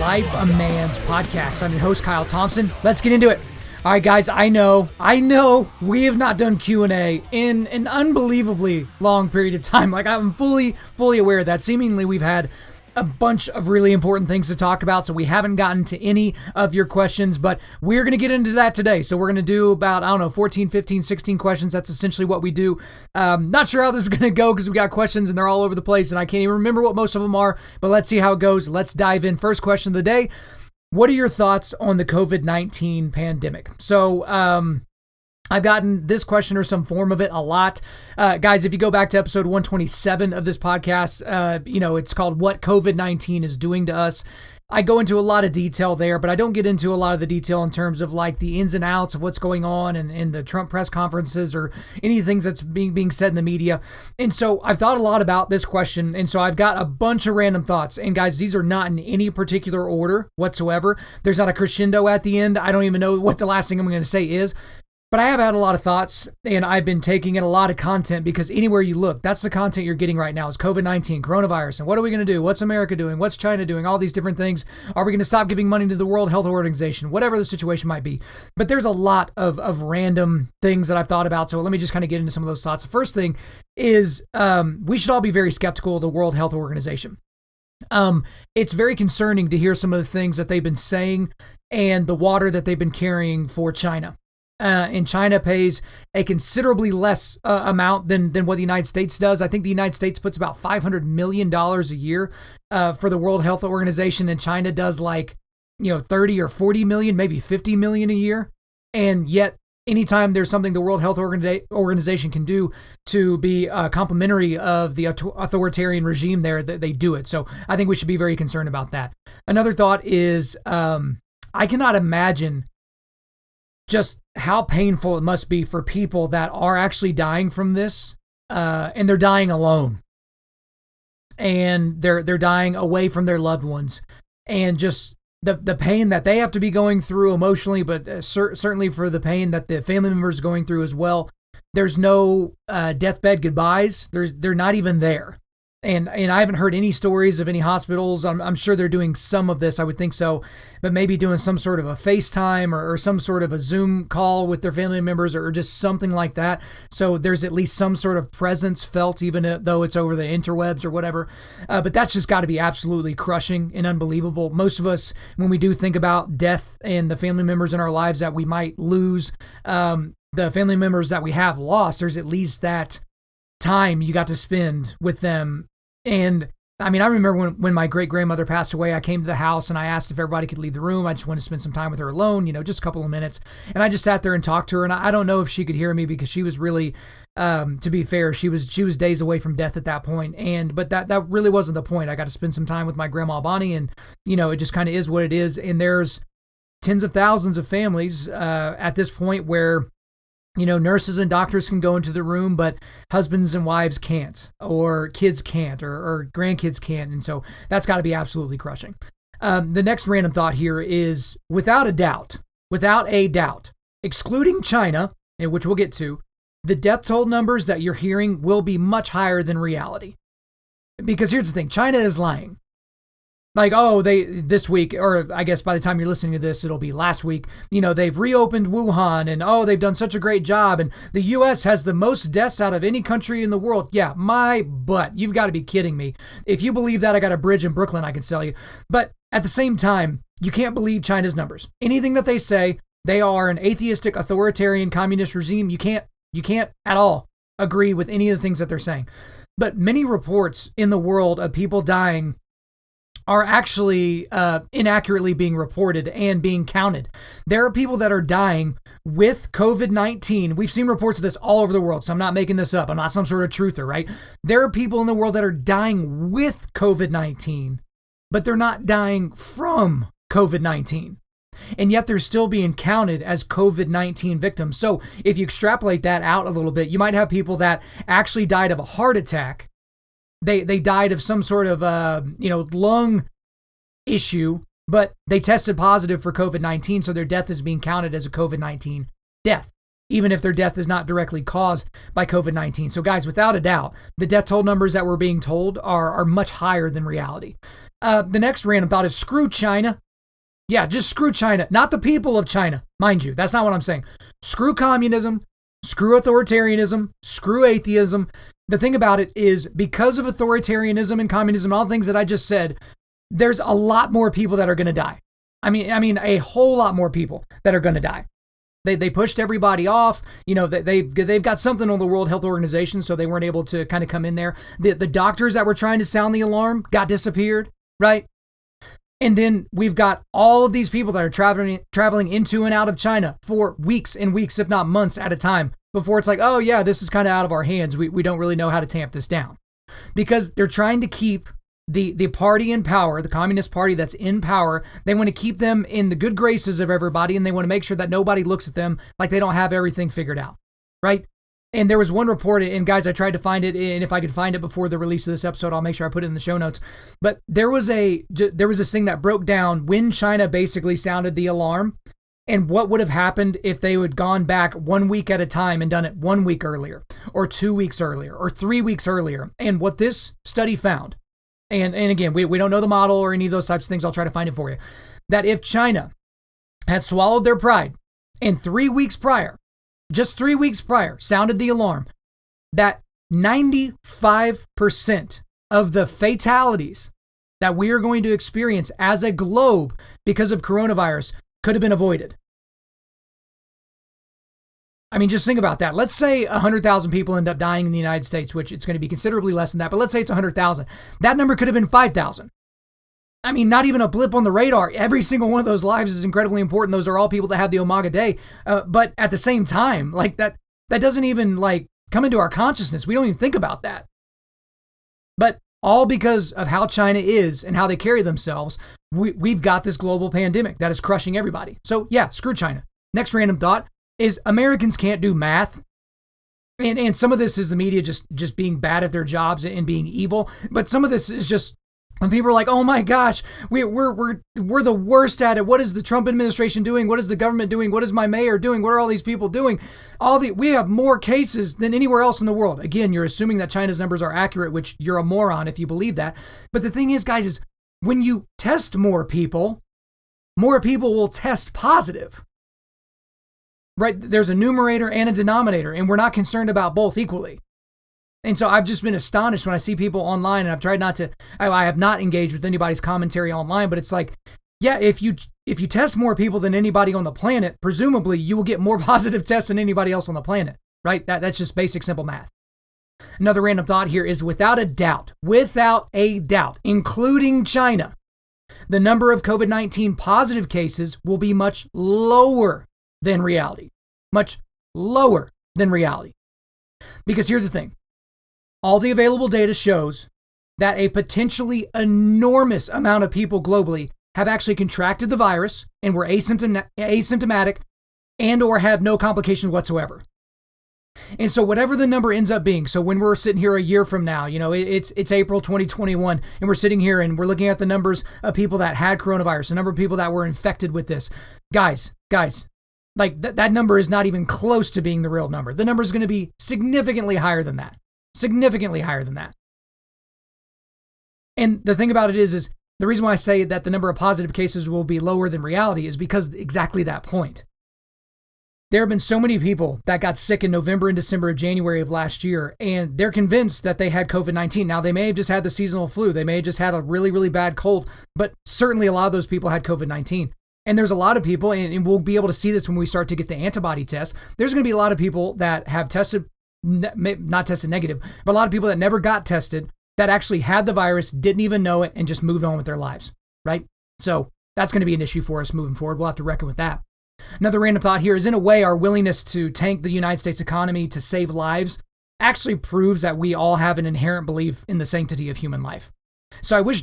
Life a Man's podcast. I'm your host, Kyle Thompson. Let's get into it. All right, guys, I know we have not done Q&A in an unbelievably long period of time. Like, I'm fully aware that seemingly we've had a bunch of really important things to talk about, so we haven't gotten to any of your questions, but we're going to get into that today. So we're going to do about, 14, 15, 16 questions. That's essentially what we do. Not sure how this is going to go because we got questions and they're all over the place and I can't even remember what most of them are, but let's see how it goes. Let's dive in. First question of the day. What are your thoughts on the COVID-19 pandemic? So, I've gotten this question or some form of it a lot. Guys, if you go back to episode 127 of this podcast, it's called What COVID-19 is Doing to Us. I go into a lot of detail there, but I don't get into a lot of the detail in terms of like the ins and outs of what's going on in the Trump press conferences or any of the things that's being said in the media. And so I've thought a lot about this question. And so I've got a bunch of random thoughts. And guys, these are not in any particular order whatsoever. There's not a crescendo at the end. I don't even know what the last thing I'm going to say is. But I have had a lot of thoughts, and I've been taking in a lot of content because anywhere you look, that's the content you're getting right now is COVID-19, coronavirus, and what are we going to do? What's America doing? What's China doing? All these different things. Are we going to stop giving money to the World Health Organization? Whatever the situation might be. But there's a lot of random things that I've thought about, so let me just kind of get into some of those thoughts. The first thing is we should all be very skeptical of the World Health Organization. It's very concerning to hear some of the things that they've been saying and the water that they've been carrying for China. And China pays a considerably less amount than what the United States does. I think the United States puts about $500 million a year for the World Health Organization, and China does 30 or 40 million, maybe 50 million a year. And yet, anytime there's something the World Health Organization can do to be complimentary of the authoritarian regime there, that they do it. So I think we should be very concerned about that. Another thought is I cannot imagine just how painful it must be for people that are actually dying from this, and they're dying alone, and they're dying away from their loved ones, and just the pain that they have to be going through emotionally, but certainly for the pain that the family members are going through as well. There's no deathbed goodbyes. They're not even there. And I haven't heard any stories of any hospitals. I'm sure they're doing some of this. I would think so, but maybe doing some sort of a FaceTime or some sort of a Zoom call with their family members or just something like that. So there's at least some sort of presence felt, even though it's over the interwebs or whatever. But that's just got to be absolutely crushing and unbelievable. Most of us, when we do think about death and the family members in our lives that we might lose, the family members that we have lost, there's at least that time you got to spend with them. And I mean, I remember when my great-grandmother passed away, I came to the house and I asked if everybody could leave the room. I just wanted to spend some time with her alone, just a couple of minutes. And I just sat there and talked to her. And I don't know if she could hear me because she was really, to be fair, she was days away from death at that point. But that really wasn't the point. I got to spend some time with my grandma Bonnie, and, it just kind of is what it is. And there's tens of thousands of families at this point where nurses and doctors can go into the room, but husbands and wives can't, or kids can't, or grandkids can't. And so that's got to be absolutely crushing. The next random thought here is, without a doubt, excluding China, which we'll get to, the death toll numbers that you're hearing will be much higher than reality. Because here's the thing, China is lying. This week, or I guess by the time you're listening to this, it'll be last week, they've reopened Wuhan and, they've done such a great job. And the U.S. has the most deaths out of any country in the world. Yeah, my butt. You've got to be kidding me. If you believe that, I got a bridge in Brooklyn I can sell you. But at the same time, you can't believe China's numbers. Anything that they say, they are an atheistic, authoritarian, communist regime. You can't at all agree with any of the things that they're saying. But many reports in the world of people dying are actually inaccurately being reported and being counted. There are people that are dying with COVID-19. We've seen reports of this all over the world, so I'm not making this up. I'm not some sort of truther, right? There are people in the world that are dying with COVID-19, but they're not dying from COVID-19. And yet they're still being counted as COVID-19 victims. So if you extrapolate that out a little bit, you might have people that actually died of a heart attack. They died of some sort of lung issue, but they tested positive for COVID-19, so their death is being counted as a COVID-19 death, even if their death is not directly caused by COVID-19. So guys, without a doubt, the death toll numbers that we're being told are much higher than reality. The next random thought is screw China. Yeah, just screw China. Not the people of China, mind you. That's not what I'm saying. Screw communism, screw authoritarianism, screw atheism. The thing about it is because of authoritarianism and communism, all the things that I just said, there's a lot more people that are going to die. I mean, a whole lot more people that are going to die. They pushed everybody off. You know, they've got something on the World Health Organization, so they weren't able to kind of come in there. The doctors that were trying to sound the alarm disappeared, right? And then we've got all of these people that are traveling into and out of China for weeks and weeks, if not months at a time, before it's like, oh yeah, this is kind of out of our hands. We don't really know how to tamp this down. Because they're trying to keep the party in power, the Communist Party that's in power. They want to keep them in the good graces of everybody, and they want to make sure that nobody looks at them like they don't have everything figured out, right? And there was one report, and guys, I tried to find it, and if I could find it before the release of this episode, I'll make sure I put it in the show notes. But there was this thing that broke down when China basically sounded the alarm and what would have happened if they had gone back 1 week at a time and done it 1 week earlier, or 2 weeks earlier, or 3 weeks earlier. And what this study found, and again, we don't know the model or any of those types of things, I'll try to find it for you, that if China had swallowed their pride and 3 weeks prior, just 3 weeks prior, sounded the alarm, that 95% of the fatalities that we are going to experience as a globe because of coronavirus could have been avoided. I mean, just think about that. Let's say 100,000 people end up dying in the United States, which it's going to be considerably less than that, but let's say it's 100,000. That number could have been 5,000. I mean, not even a blip on the radar. Every single one of those lives is incredibly important. Those are all people that have the Omega Day. But at the same time, like that doesn't even like come into our consciousness. We don't even think about that. But all because of how China is and how they carry themselves, we've got this global pandemic that is crushing everybody. So yeah, screw China. Next random thought is Americans can't do math. And some of this is the media just being bad at their jobs and being evil. But some of this is just when people are like, oh my gosh, we're the worst at it. What is the Trump administration doing? What is the government doing? What is my mayor doing? What are all these people doing? We have more cases than anywhere else in the world. Again, you're assuming that China's numbers are accurate, which you're a moron if you believe that. But the thing is, guys, is when you test more people will test positive. Right? There's a numerator and a denominator, and we're not concerned about both equally. And so I've just been astonished when I see people online, and I've tried I have not engaged with anybody's commentary online, but it's like, yeah, if you test more people than anybody on the planet, presumably you will get more positive tests than anybody else on the planet, right? That's just basic, simple math. Another random thought here is without a doubt, including China, the number of COVID-19 positive cases will be much lower than reality. Much lower than reality. Because here's the thing. All the available data shows that a potentially enormous amount of people globally have actually contracted the virus and were asymptomatic and or had no complications whatsoever. And so whatever the number ends up being, so when we're sitting here a year from now, it's April 2021, and we're sitting here and we're looking at the numbers of people that had coronavirus, the number of people that were infected with this. Guys, like that number is not even close to being the real number. The number is going to be significantly higher than that. Significantly higher than that. And the thing about it is the reason why I say that the number of positive cases will be lower than reality is because exactly that point. There have been so many people that got sick in November and December and January of last year, and they're convinced that they had COVID-19. Now, they may have just had the seasonal flu. They may have just had a really, really bad cold, but certainly a lot of those people had COVID-19. And there's a lot of people, and we'll be able to see this when we start to get the antibody tests. There's going to be a lot of people that have not tested negative, but a lot of people that never got tested that actually had the virus, didn't even know it, and just moved on with their lives, right? So that's going to be an issue for us moving forward. We'll have to reckon with that. Another random thought here is, in a way, our willingness to tank the United States economy to save lives actually proves that we all have an inherent belief in the sanctity of human life. So I wish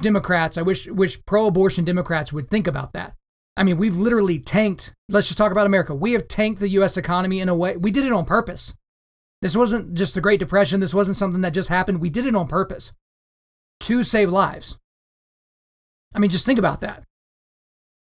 pro-abortion Democrats would think about that. I mean, we've literally tanked, let's just talk about America. We have tanked the U.S. economy in a way, we did it on purpose. This wasn't just the Great Depression. This wasn't something that just happened. We did it on purpose to save lives. I mean, just think about that.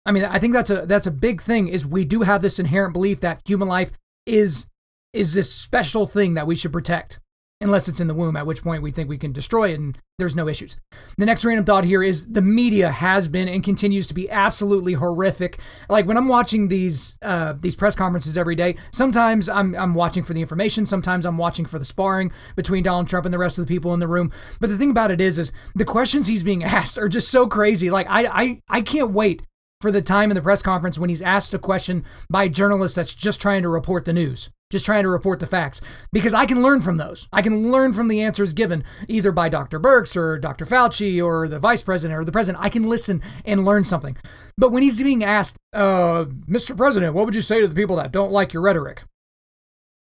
I mean, I think that's a big thing, is we do have this inherent belief that human life is this special thing that we should protect. unless it's in the womb, at which point we think we can destroy it and there's no issues. The next random thought here is the media has been and continues to be absolutely horrific. Like when I'm watching these press conferences every day, sometimes I'm watching for the information, sometimes I'm watching for the sparring between Donald Trump and the rest of the people in the room. But the thing about it is the questions he's being asked are just so crazy. Like I can't wait for the time in the press conference when he's asked a question by a journalist that's just trying to report the news, just trying to report the facts, because I can learn from those. I can learn from the answers given either by Dr. Birx or Dr. Fauci or the vice president or the president. I can listen and learn something. But when he's being asked, Mr. President, what would you say to the people that don't like your rhetoric?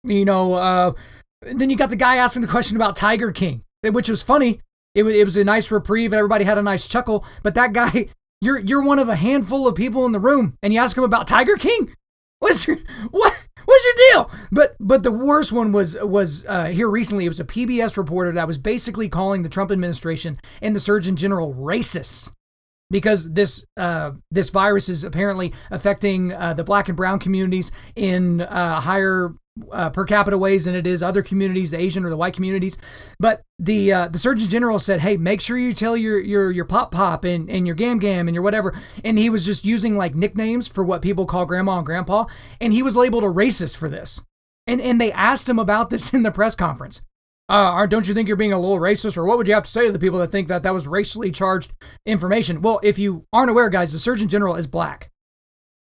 Then you got the guy asking the question about Tiger King, which was funny. It was a nice reprieve and everybody had a nice chuckle. But that guy, you're one of a handful of people in the room and you ask him about Tiger King? What's your deal? But the worst one was here recently. It was a PBS reporter that was basically calling the Trump administration and the Surgeon General racists because this virus is apparently affecting the Black and brown communities in higher per capita ways than it is other communities, the Asian or the white communities. But the Surgeon General said, hey, make sure you tell your pop and your gam and your whatever. And he was just using like nicknames for what people call grandma and grandpa. And he was labeled a racist for this. And they asked him about this in the press conference. Don't you think you're being a little racist? Or what would you have to say to the people that think that was racially charged information? Well, if you aren't aware, guys, the Surgeon General is Black.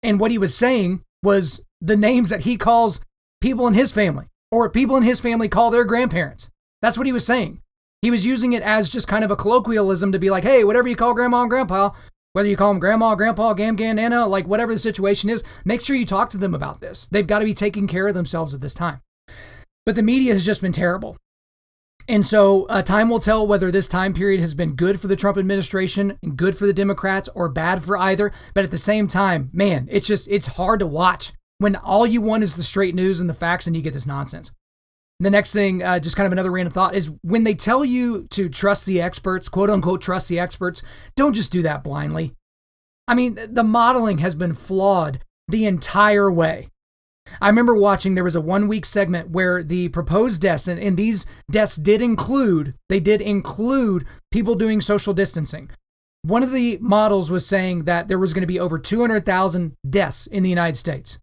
And what he was saying was the names that he calls people in his family, or people in his family call their grandparents. That's what he was saying. He was using it as just kind of a colloquialism to be like, hey, whatever you call grandma and grandpa, whether you call them grandma, grandpa, nana, like whatever the situation is, make sure you talk to them about this. They've got to be taking care of themselves at this time. But the media has just been terrible. And so time will tell whether this time period has been good for the Trump administration and good for the Democrats or bad for either. But at the same time, man, it's hard to watch when all you want is the straight news and the facts and you get this nonsense. The next thing, just kind of another random thought, is when they tell you to trust the experts, quote unquote, trust the experts, don't just do that blindly. I mean, the modeling has been flawed the entire way. I remember watching, there was a 1 week segment where the proposed deaths, and these deaths did include people doing social distancing. One of the models was saying that there was going to be over 200,000 deaths in the United States.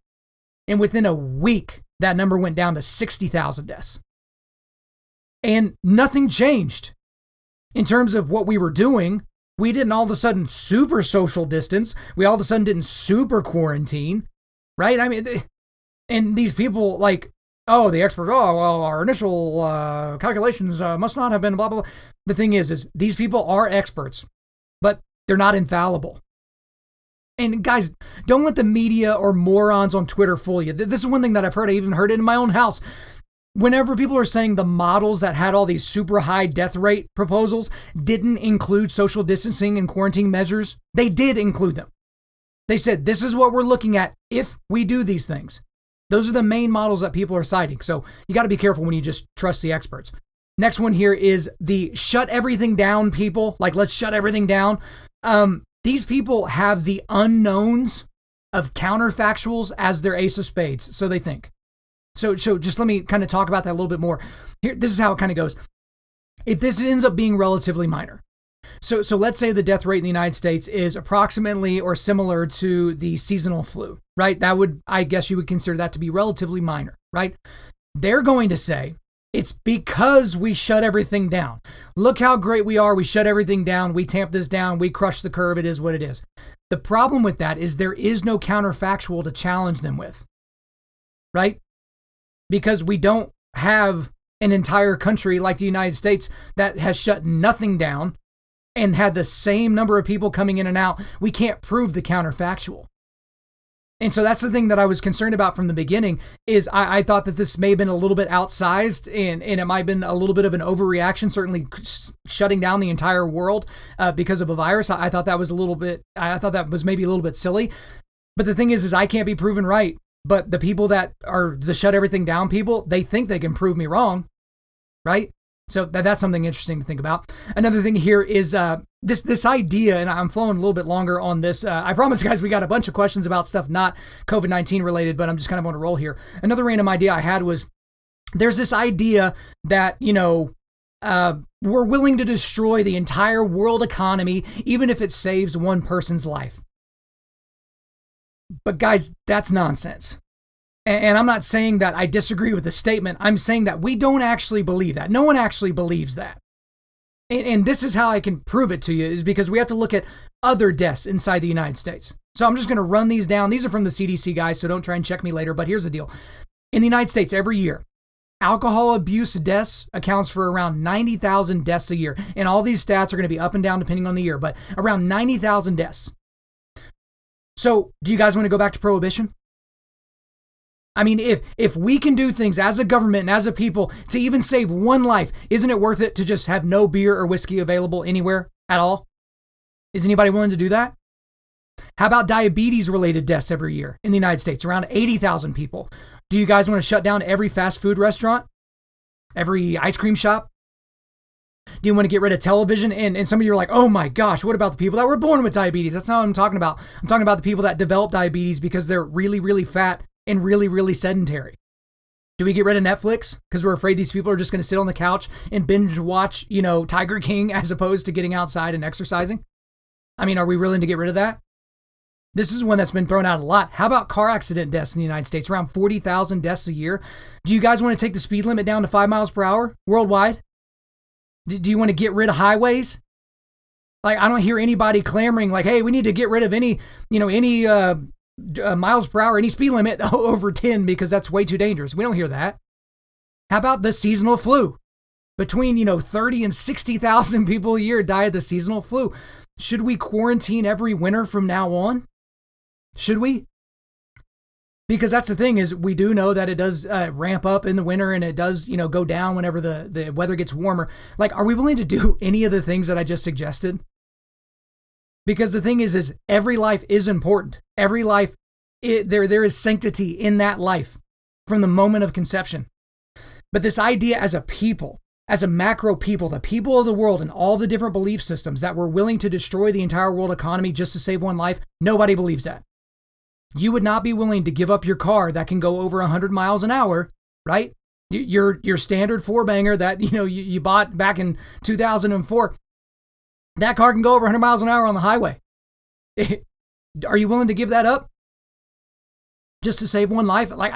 And within a week, that number went down to 60,000 deaths. And nothing changed. In terms of what we were doing, we didn't all of a sudden super social distance. We all of a sudden didn't super quarantine, right? I mean, and these people like, oh, the experts, oh, well, our initial calculations must not have been blah, blah, blah. The thing is these people are experts, but they're not infallible. And guys, don't let the media or morons on Twitter fool you. This is one thing that I've heard. I even heard it in my own house. Whenever people are saying the models that had all these super high death rate proposals didn't include social distancing and quarantine measures, they did include them. They said, this is what we're looking at if we do these things. Those are the main models that people are citing. So you got to be careful when you just trust the experts. Next one here is the shut everything down people. Like, let's shut everything down. These people have the unknowns of counterfactuals as their ace of spades, so they think. So just let me kind of talk about that a little bit more. Here, this is how it kind of goes. If this ends up being relatively minor, so let's say the death rate in the United States is approximately or similar to the seasonal flu, right? That would, I guess you would consider that to be relatively minor, right? They're going to say, it's because we shut everything down. Look how great we are. We shut everything down. We tamp this down. We crush the curve. It is what it is. The problem with that is there is no counterfactual to challenge them with, right? Because we don't have an entire country like the United States that has shut nothing down and had the same number of people coming in and out. We can't prove the counterfactual. And so that's the thing that I was concerned about from the beginning is I thought that this may have been a little bit outsized and it might have been a little bit of an overreaction, certainly shutting down the entire world because of a virus. I thought that was maybe a little bit silly. But the thing is I can't be proven right. But the people that are the shut everything down people, they think they can prove me wrong, right? So that's something interesting to think about. Another thing here is this idea, and I'm flowing a little bit longer on this. I promise, guys, we got a bunch of questions about stuff not COVID-19 related, but I'm just kind of on a roll here. Another random idea I had was there's this idea that, we're willing to destroy the entire world economy, even if it saves one person's life. But guys, that's nonsense. And I'm not saying that I disagree with the statement. I'm saying that we don't actually believe that. No one actually believes that. And this is how I can prove it to you, is because we have to look at other deaths inside the United States. So I'm just going to run these down. These are from the CDC, guys, so don't try and check me later. But here's the deal. In the United States, every year, alcohol abuse deaths accounts for around 90,000 deaths a year. And all these stats are going to be up and down depending on the year, but around 90,000 deaths. So do you guys want to go back to prohibition? I mean, if we can do things as a government and as a people to even save one life, isn't it worth it to just have no beer or whiskey available anywhere at all? Is anybody willing to do that? How about diabetes-related deaths every year in the United States? Around 80,000 people. Do you guys want to shut down every fast food restaurant? Every ice cream shop? Do you want to get rid of television? And some of you are like, oh my gosh, what about the people that were born with diabetes? That's not what I'm talking about. I'm talking about the people that develop diabetes because they're really, really fat and really, really sedentary. Do we get rid of Netflix because we're afraid these people are just going to sit on the couch and binge watch, Tiger King as opposed to getting outside and exercising? I mean, are we willing to get rid of that? This is one that's been thrown out a lot. How about car accident deaths in the United States? Around 40,000 deaths a year. Do you guys want to take the speed limit down to 5 miles per hour worldwide? Do you want to get rid of highways? Like, I don't hear anybody clamoring like, hey, we need to get rid of any miles per hour, any speed limit over 10 because that's way too dangerous. We don't hear that. How about the seasonal flu? Between, 30 and 60,000 people a year die of the seasonal flu. Should we quarantine every winter from now on? Should we? Because that's the thing is we do know that it does ramp up in the winter and it does, go down whenever the weather gets warmer. Like, are we willing to do any of the things that I just suggested? Because the thing is every life is important. Every life, there is sanctity in that life from the moment of conception. But this idea as a people, as a macro people, the people of the world and all the different belief systems that were willing to destroy the entire world economy just to save one life, nobody believes that. You would not be willing to give up your car that can go over 100 miles an hour, right? Your standard four-banger that you bought back in 2004, that car can go over 100 miles an hour on the highway. Are you willing to give that up just to save one life? Like,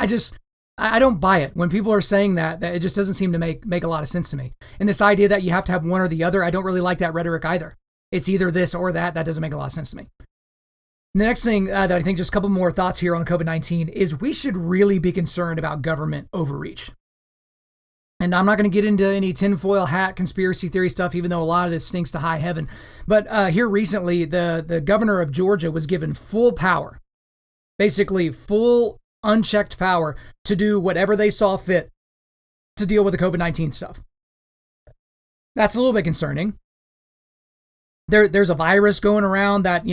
I don't buy it. When people are saying that it just doesn't seem to make a lot of sense to me. And this idea that you have to have one or the other, I don't really like that rhetoric either. It's either this or that. That doesn't make a lot of sense to me. The next thing that I think, just a couple more thoughts here on COVID-19, is we should really be concerned about government overreach. And I'm not going to get into any tinfoil hat conspiracy theory stuff, even though a lot of this stinks to high heaven. But here recently, the governor of Georgia was given full power, basically full unchecked power to do whatever they saw fit to deal with the COVID-19 stuff. That's a little bit concerning. There's a virus going around that,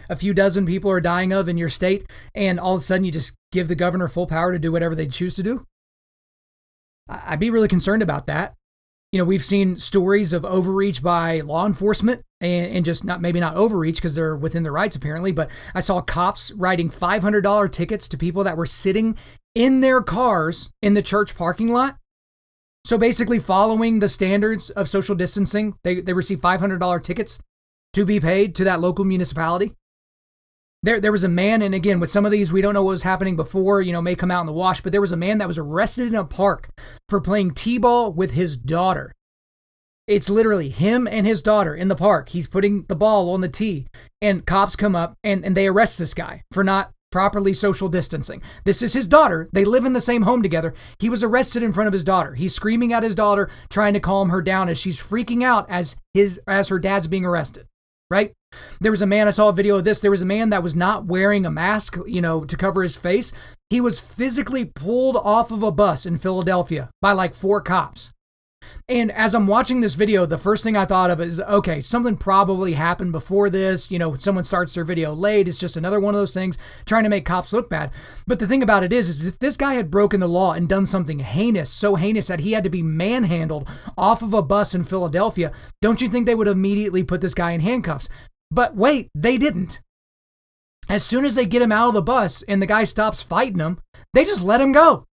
a few dozen people are dying of in your state, and all of a sudden you just give the governor full power to do whatever they choose to do. I'd be really concerned about that. We've seen stories of overreach by law enforcement and just maybe not overreach because they're within their rights apparently, but I saw cops writing $500 tickets to people that were sitting in their cars in the church parking lot. So basically following the standards of social distancing, they received $500 tickets to be paid to that local municipality. There was a man, and again, with some of these, we don't know what was happening before, may come out in the wash, but there was a man that was arrested in a park for playing t-ball with his daughter. It's literally him and his daughter in the park. He's putting the ball on the tee, and cops come up and they arrest this guy for not properly social distancing. This is his daughter. They live in the same home together. He was arrested in front of his daughter. He's screaming at his daughter, trying to calm her down as she's freaking out as her dad's being arrested. Right? There was a man, I saw a video of this. There was a man that was not wearing a mask, to cover his face. He was physically pulled off of a bus in Philadelphia by like 4 cops. And as I'm watching this video, the first thing I thought of is, okay, something probably happened before this. Someone starts their video late. It's just another one of those things trying to make cops look bad. But the thing about it is if this guy had broken the law and done something heinous, so heinous that he had to be manhandled off of a bus in Philadelphia, don't you think they would immediately put this guy in handcuffs? But wait, they didn't. As soon as they get him out of the bus and the guy stops fighting him, they just let him go.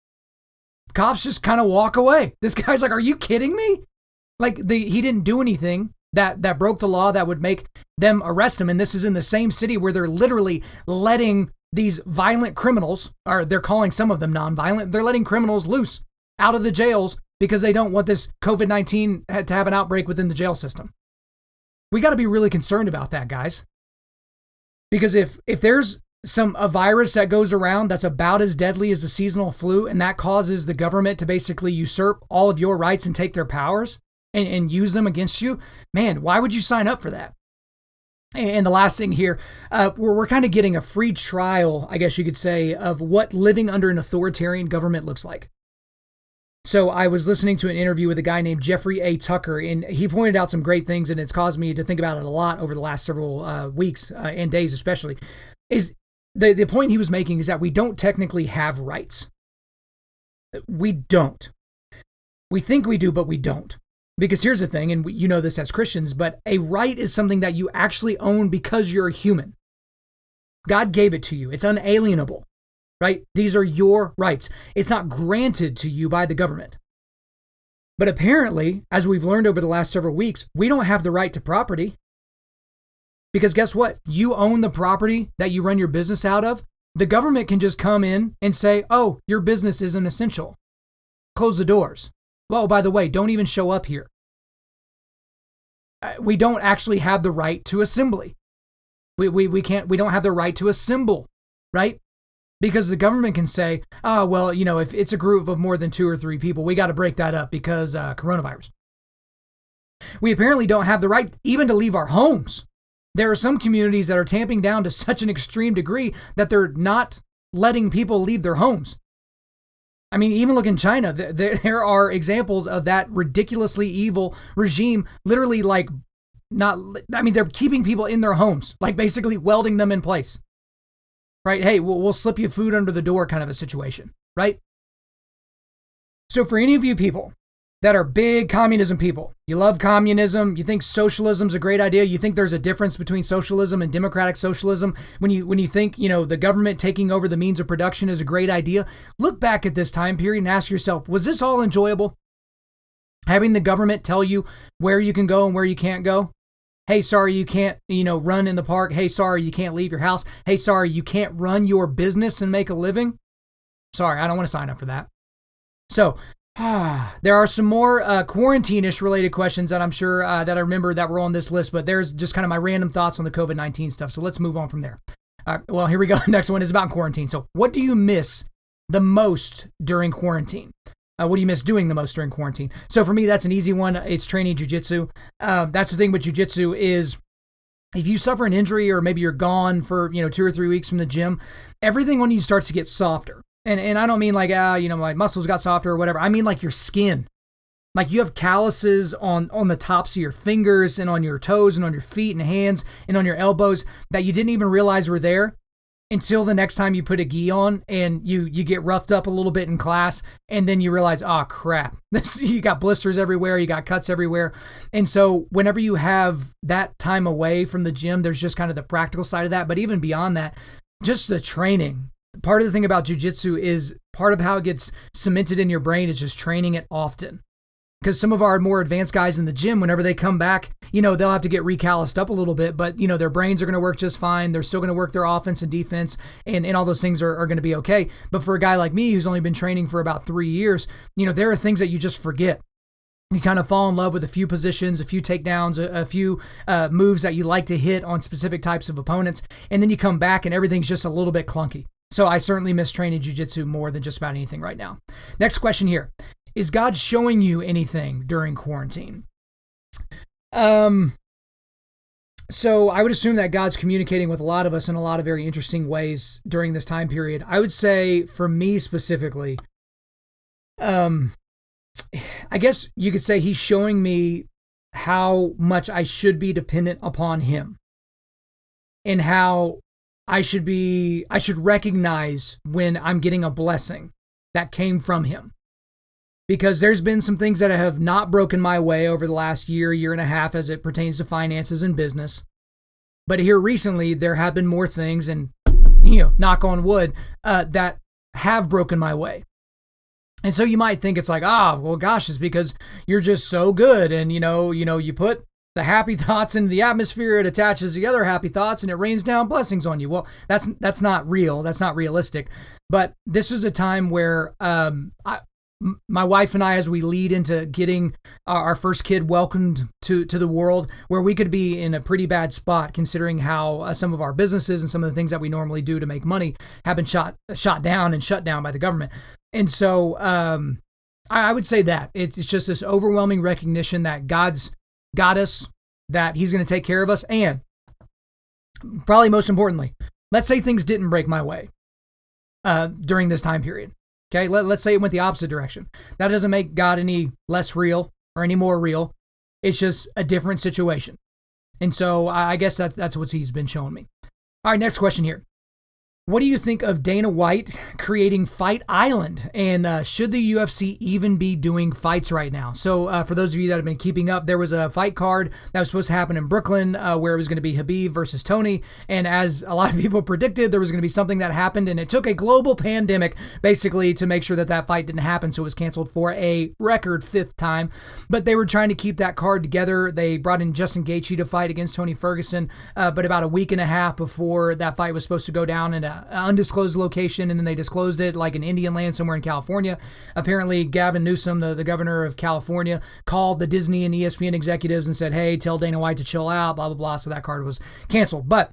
Cops just kind of walk away. This guy's like, are you kidding me? Like he didn't do anything that broke the law that would make them arrest him. And this is in the same city where they're literally letting these violent criminals, or they're calling some of them nonviolent, they're letting criminals loose out of the jails because they don't want this COVID-19 to have an outbreak within the jail system. We got to be really concerned about that, guys. Because if there's a virus that goes around that's about as deadly as the seasonal flu, and that causes the government to basically usurp all of your rights and take their powers and use them against you, man, why would you sign up for that? And the last thing here, we're kind of getting a free trial, I guess you could say, of what living under an authoritarian government looks like. So I was listening to an interview with a guy named Jeffrey A. Tucker, and he pointed out some great things, and it's caused me to think about it a lot over the last several weeks and days especially. Is the point he was making is that we don't technically have rights. We don't. We think we do, but we don't. Because here's the thing, and you know this as Christians, but a right is something that you actually own because you're a human. God gave it to you. It's unalienable, right? These are your rights. It's not granted to you by the government. But apparently, as we've learned over the last several weeks, we don't have the right to property. Because guess what? You own the property that you run your business out of. The government can just come in and say, oh, your business isn't essential. Close the doors. Well, by the way, don't even show up here. We don't actually have the right to assembly. We don't have the right to assemble, right? Because the government can say, oh, well, if it's a group of more than 2 or 3 people, we got to break that up because coronavirus. We apparently don't have the right even to leave our homes. There are some communities that are tamping down to such an extreme degree that they're not letting people leave their homes. I mean, even look in China, there are examples of that ridiculously evil regime, literally they're keeping people in their homes, like basically welding them in place, right? Hey, we'll slip you food under the door kind of a situation, right? So for any of you people that are big communism people, you love communism, you think socialism's a great idea, you think there's a difference between socialism and democratic socialism, when you think, the government taking over the means of production is a great idea, look back at this time period and ask yourself, was this all enjoyable? Having the government tell you where you can go and where you can't go? Hey, sorry, you can't, run in the park. Hey, sorry, you can't leave your house. Hey, sorry, you can't run your business and make a living. Sorry, I don't want to sign up for that. So, there are some more quarantine-ish related questions that I'm sure that I remember that were on this list, but there's just kind of my random thoughts on the COVID-19 stuff. So let's move on from there. Well, here we go. Next one is about quarantine. So what do you miss the most during quarantine? What do you miss doing the most during quarantine? So for me, that's an easy one. It's training jiu-jitsu. That's the thing with jiu-jitsu is if you suffer an injury or maybe you're gone for 2 or 3 weeks from the gym, everything on you starts to get softer. And I don't mean like, my muscles got softer or whatever. I mean like your skin. Like you have calluses on the tops of your fingers and on your toes and on your feet and hands and on your elbows that you didn't even realize were there until the next time you put a gi on and you get roughed up a little bit in class. And then you realize, oh, crap. You got blisters everywhere. You got cuts everywhere. And so whenever you have that time away from the gym, there's just kind of the practical side of that. But even beyond that, just the training. Part of the thing about jiu-jitsu is part of how it gets cemented in your brain is just training it often. Because some of our more advanced guys in the gym, whenever they come back, they'll have to get recalloused up a little bit, but, their brains are going to work just fine. They're still going to work their offense and defense, and all those things are going to be okay. But for a guy like me who's only been training for about 3 years, there are things that you just forget. You kind of fall in love with a few positions, a few takedowns, a few moves that you like to hit on specific types of opponents, and then you come back and everything's just a little bit clunky. So I certainly miss training jiu-jitsu more than just about anything right now. Next question here. Is God showing you anything during quarantine? So I would assume that God's communicating with a lot of us in a lot of very interesting ways during this time period. I would say for me specifically, I guess you could say he's showing me how much I should be dependent upon him and how I should recognize when I'm getting a blessing that came from him. Because there's been some things that have not broken my way over the last year and a half as it pertains to finances and business. But here recently, there have been more things, and knock on wood, that have broken my way. And so you might think it's like, well, gosh, it's because you're just so good. And, you put the happy thoughts into the atmosphere, it attaches the other happy thoughts and it rains down blessings on you. Well, that's not real. That's not realistic. But this is a time where my wife and I, as we lead into getting our first kid welcomed to the world, where we could be in a pretty bad spot considering how some of our businesses and some of the things that we normally do to make money have been shot down and shut down by the government. And so I would say that it's just this overwhelming recognition that God's got us, that he's going to take care of us. And probably most importantly, let's say things didn't break my way during this time period. Okay, let's say it went the opposite direction. That doesn't make God any less real or any more real. It's just a different situation. And so I guess that's what he's been showing me. All right, next question here. What do you think of Dana White creating Fight Island? And should the UFC even be doing fights right now? So for those of you that have been keeping up, there was a fight card that was supposed to happen in Brooklyn where it was going to be Khabib versus Tony. And as a lot of people predicted, there was going to be something that happened. And it took a global pandemic basically to make sure that fight didn't happen. So it was canceled for a record 5th time. But they were trying to keep that card together. They brought in Justin Gaethje to fight against Tony Ferguson. But about a week and a half before that fight was supposed to go down in a undisclosed location, and then they disclosed it like in Indian land somewhere in California. Apparently, Gavin Newsom, the governor of California, called the Disney and ESPN executives and said, hey, tell Dana White to chill out, blah, blah, blah. So that card was canceled. But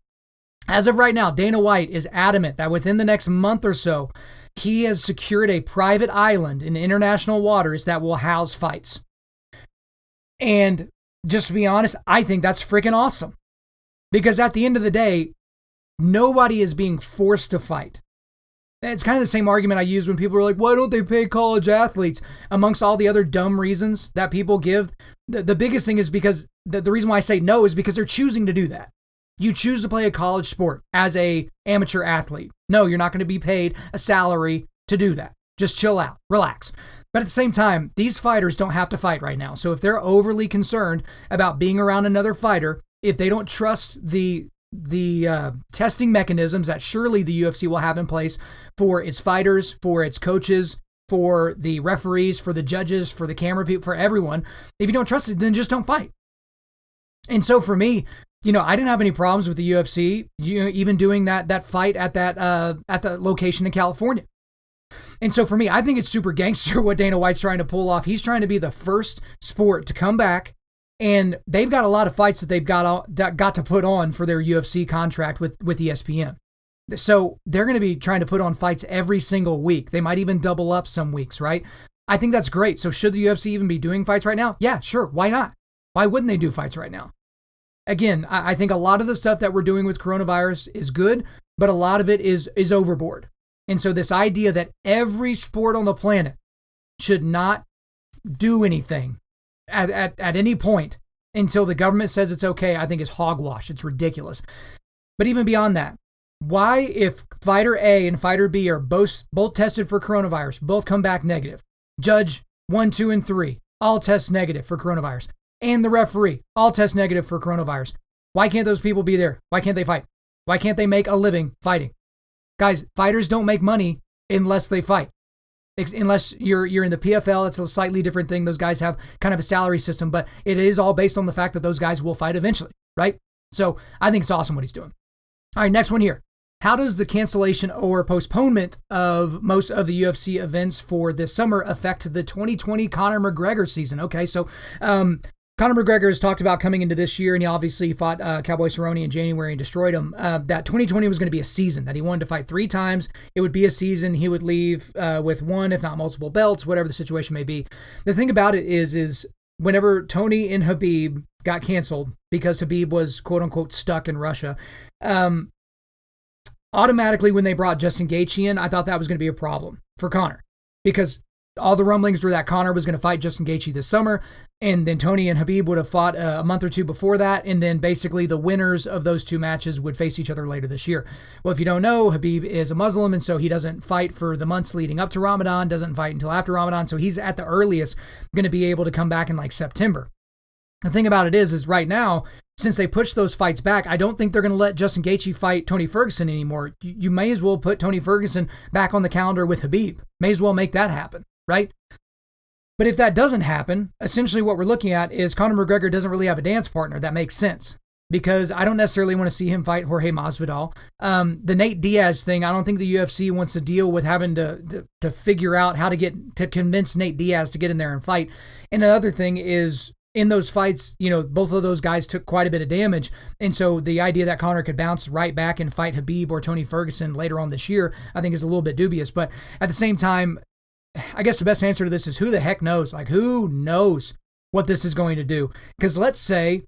as of right now, Dana White is adamant that within the next month or so, he has secured a private island in international waters that will house fights. And just to be honest, I think that's freaking awesome. Because at the end of the day, nobody is being forced to fight. It's kind of the same argument I use when people are like, why don't they pay college athletes? Amongst all the other dumb reasons that people give, the biggest thing is because the reason why I say no is because they're choosing to do that. You choose to play a college sport as a amateur athlete. No, you're not going to be paid a salary to do that. Just chill out, relax. But at the same time, these fighters don't have to fight right now. So if they're overly concerned about being around another fighter, if they don't trust the testing mechanisms that surely the UFC will have in place for its fighters, for its coaches, for the referees, for the judges, for the camera people, for everyone. If you don't trust it, then just don't fight. And so for me, I didn't have any problems with the UFC, even doing that fight at the location in California. And so for me, I think it's super gangster what Dana White's trying to pull off. He's trying to be the first sport to come back. And they've got a lot of fights that they've got to put on for their UFC contract with ESPN. So they're going to be trying to put on fights every single week. They might even double up some weeks, right? I think that's great. So should the UFC even be doing fights right now? Yeah, sure. Why not? Why wouldn't they do fights right now? Again, I think a lot of the stuff that we're doing with coronavirus is good, but a lot of it is overboard. And so this idea that every sport on the planet should not do anything at any point until the government says it's okay, I think is hogwash. It's ridiculous. But even beyond that, why, if fighter A and fighter B are both tested for coronavirus, both come back negative, judge 1, 2, and 3 all test negative for coronavirus, and the referee all test negative for coronavirus, why can't those people be there? Why can't they fight? Why can't they make a living fighting? Guys, fighters don't make money unless they fight. Unless you're in the PFL, it's a slightly different thing. Those guys have kind of a salary system, but it is all based on the fact that those guys will fight eventually, right? So I think it's awesome what he's doing. All right, next one here. How does the cancellation or postponement of most of the UFC events for this summer affect the 2020 Conor McGregor season? Okay, so Conor McGregor has talked about coming into this year, and he obviously fought Cowboy Cerrone in January and destroyed him, that 2020 was going to be a season, that he wanted to fight 3 times. It would be a season. He would leave with one, if not multiple belts, whatever the situation may be. The thing about it is whenever Tony and Khabib got canceled because Khabib was quote-unquote stuck in Russia, automatically when they brought Justin Gaethje in, I thought that was going to be a problem for Conor because all the rumblings were that Conor was going to fight Justin Gaethje this summer, and then Tony and Khabib would have fought a month or two before that, and then basically the winners of those 2 matches would face each other later this year. Well, if you don't know, Khabib is a Muslim, and so he doesn't fight for the months leading up to Ramadan, doesn't fight until after Ramadan, so he's at the earliest going to be able to come back in like September. The thing about it is right now, since they pushed those fights back, I don't think they're going to let Justin Gaethje fight Tony Ferguson anymore. You may as well put Tony Ferguson back on the calendar with Khabib. May as well make that happen. right? But if that doesn't happen, essentially what we're looking at is Conor McGregor doesn't really have a dance partner. That makes sense because I don't necessarily want to see him fight Jorge Masvidal. The Nate Diaz thing, I don't think the UFC wants to deal with having to figure out how to convince Nate Diaz to get in there and fight. And the other thing is, in those fights, both of those guys took quite a bit of damage. And so the idea that Conor could bounce right back and fight Khabib or Tony Ferguson later on this year, I think is a little bit dubious. But at the same time, I guess the best answer to this is who the heck knows? Like, who knows what this is going to do? Because let's say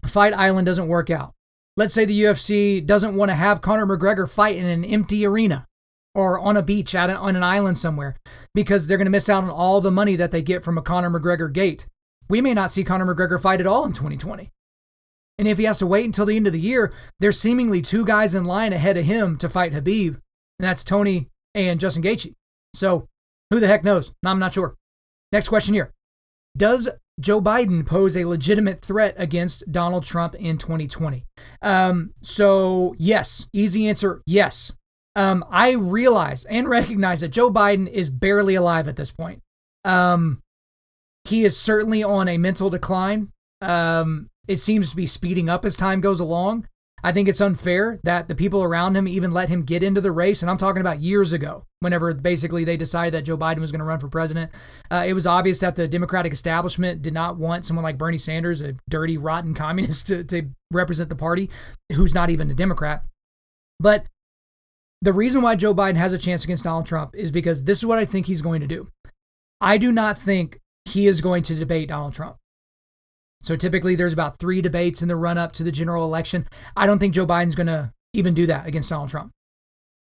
Fight Island doesn't work out. Let's say the UFC doesn't want to have Conor McGregor fight in an empty arena or on a beach on an island somewhere because they're going to miss out on all the money that they get from a Conor McGregor gate. We may not see Conor McGregor fight at all in 2020. And if he has to wait until the end of the year, there's seemingly two guys in line ahead of him to fight Khabib, and that's Tony and Justin Gaethje. So who the heck knows? I'm not sure. Next question here. Does Joe Biden pose a legitimate threat against Donald Trump in 2020? So yes, easy answer, yes. I realize and recognize that Joe Biden is barely alive at this point. He is certainly on a mental decline. It seems to be speeding up as time goes along. I think it's unfair that the people around him even let him get into the race. And I'm talking about years ago, whenever basically they decided that Joe Biden was going to run for president. It was obvious that the Democratic establishment did not want someone like Bernie Sanders, a dirty, rotten communist, to represent the party, who's not even a Democrat. But the reason why Joe Biden has a chance against Donald Trump is because this is what I think he's going to do. I do not think he is going to debate Donald Trump. So typically there's about 3 debates in the run-up to the general election. I don't think Joe Biden's going to even do that against Donald Trump.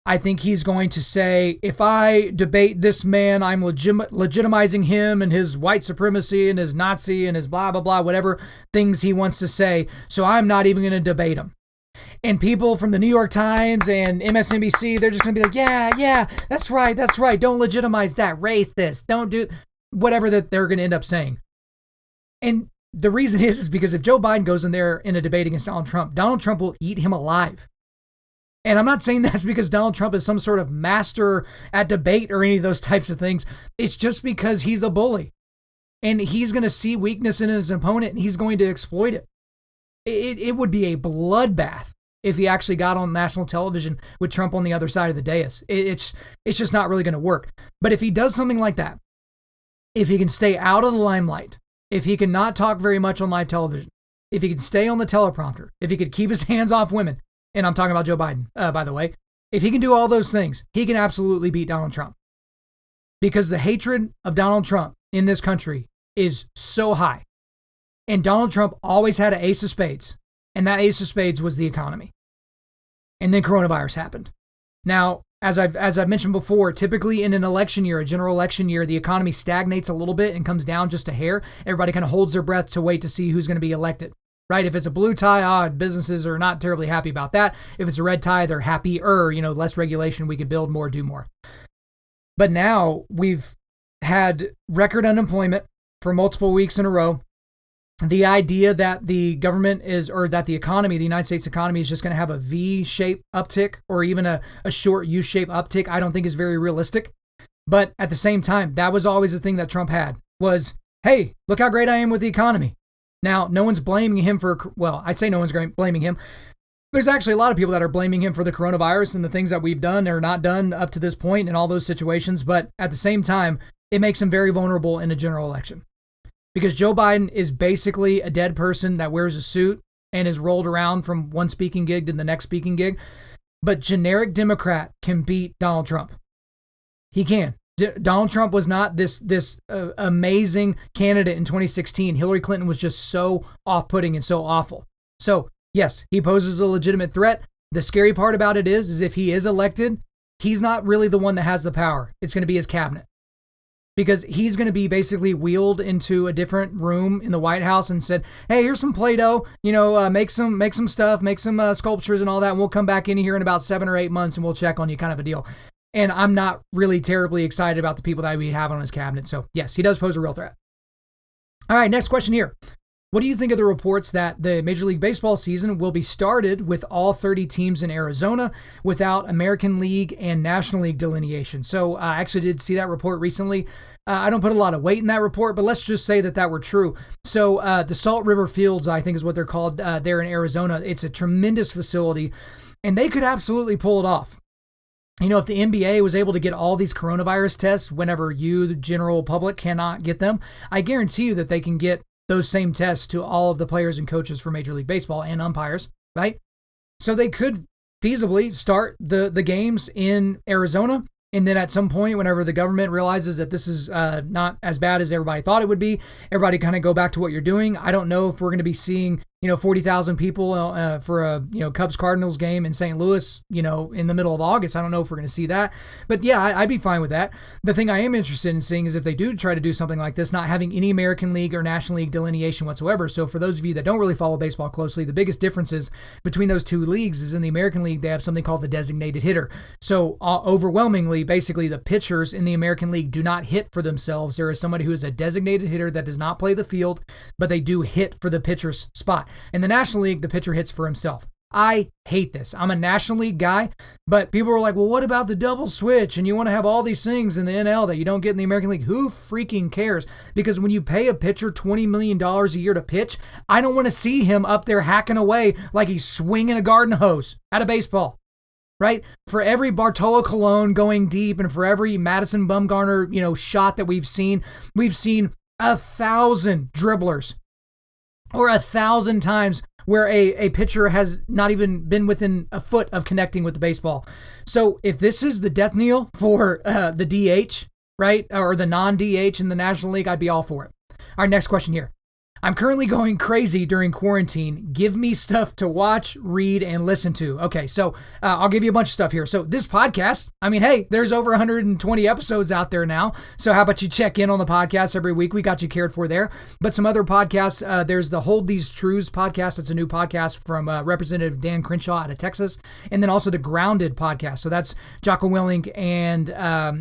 I think he's going to say, if I debate this man, I'm legitimizing him and his white supremacy and his Nazi and his blah, blah, blah, whatever things he wants to say. So I'm not even going to debate him. And people from the New York Times and MSNBC, they're just going to be like, yeah, that's right. Don't legitimize that, racist. Don't do whatever that they're going to end up saying. And the reason is because if Joe Biden goes in there in a debate against Donald Trump will eat him alive. And I'm not saying that's because Donald Trump is some sort of master at debate or any of those types of things. It's just because he's a bully. And he's going to see weakness in his opponent and he's going to exploit it. It would be a bloodbath if he actually got on national television with Trump on the other side of the dais. It's just not really going to work. But if he does something like that, if he can stay out of the limelight, if he can not talk very much on live television, if he can stay on the teleprompter, if he could keep his hands off women, and I'm talking about Joe Biden, by the way, if he can do all those things, he can absolutely beat Donald Trump. Because the hatred of Donald Trump in this country is so high. And Donald Trump always had an ace of spades, and that ace of spades was the economy. And then coronavirus happened. Now, as I've mentioned before, typically in an election year, a general election year, the economy stagnates a little bit and comes down just a hair. Everybody kind of holds their breath to wait to see who's going to be elected, right? If it's a blue tie, businesses are not terribly happy about that. If it's a red tie, they're happier, less regulation, we could build more, do more. But now we've had record unemployment for multiple weeks in a row. The idea that the government that the economy, the United States economy is just going to have a V-shaped uptick or even a short U-shaped uptick, I don't think is very realistic. But at the same time, that was always the thing that Trump had was, hey, look how great I am with the economy. Now, no one's blaming him I'd say no one's blaming him. There's actually a lot of people that are blaming him for the coronavirus and the things that we've done or not done up to this point in all those situations. But at the same time, it makes him very vulnerable in a general election. Because Joe Biden is basically a dead person that wears a suit and is rolled around from one speaking gig to the next speaking gig. But generic Democrat can beat Donald Trump. He can. Donald Trump was not this amazing candidate in 2016. Hillary Clinton was just so off-putting and so awful. So, yes, he poses a legitimate threat. The scary part about it is if he is elected, he's not really the one that has the power. It's going to be his cabinet. Because he's going to be basically wheeled into a different room in the White House and said, hey, here's some Play-Doh, make some stuff, make some sculptures and all that. And we'll come back in here in about 7 or 8 months and we'll check on you, kind of a deal. And I'm not really terribly excited about the people that we have on his cabinet. So yes, he does pose a real threat. All right, next question here. What do you think of the reports that the Major League Baseball season will be started with all 30 teams in Arizona without American League and National League delineation? So I actually did see that report recently. I don't put a lot of weight in that report, but let's just say that were true. So the Salt River Fields, I think is what they're called there in Arizona. It's a tremendous facility, and they could absolutely pull it off. You know, if the NBA was able to get all these coronavirus tests whenever you, the general public, cannot get them, I guarantee you that they can get those same tests to all of the players and coaches for Major League Baseball and umpires, right? So they could feasibly start the games in Arizona. And then at some point, whenever the government realizes that this is not as bad as everybody thought it would be, everybody kind of go back to what you're doing. I don't know if we're going to be seeing, 40,000 people for a, Cubs Cardinals game in St. Louis, in the middle of August. I don't know if we're going to see that. But yeah, I'd be fine with that. The thing I am interested in seeing is if they do try to do something like this, not having any American League or National League delineation whatsoever. So for those of you that don't really follow baseball closely, the biggest differences between those two leagues is in the American League, they have something called the designated hitter. So overwhelmingly, basically the pitchers in the American League do not hit for themselves. There is somebody who is a designated hitter that does not play the field, but they do hit for the pitcher's spot. In the National League, the pitcher hits for himself. I hate this. I'm a National League guy, but people are like, well, what about the double switch? And you want to have all these things in the NL that you don't get in the American League. Who freaking cares? Because when you pay a pitcher $20 million a year to pitch, I don't want to see him up there hacking away like he's swinging a garden hose at a baseball. Right? For every Bartolo Colon going deep and for every Madison Bumgarner, shot that we've seen 1,000 dribblers or 1,000 times where a pitcher has not even been within a foot of connecting with the baseball. So if this is the death knell for the DH, right, or the non-DH in the National League, I'd be all for it. All right, next question here. I'm currently going crazy during quarantine. Give me stuff to watch, read, and listen to. Okay, so I'll give you a bunch of stuff here. So this podcast, hey, there's over 120 episodes out there now. So how about you check in on the podcast every week? We got you cared for there. But some other podcasts, there's the Hold These Truths podcast. It's a new podcast from Representative Dan Crenshaw out of Texas. And then also the Grounded podcast. So that's Jocko Willink, and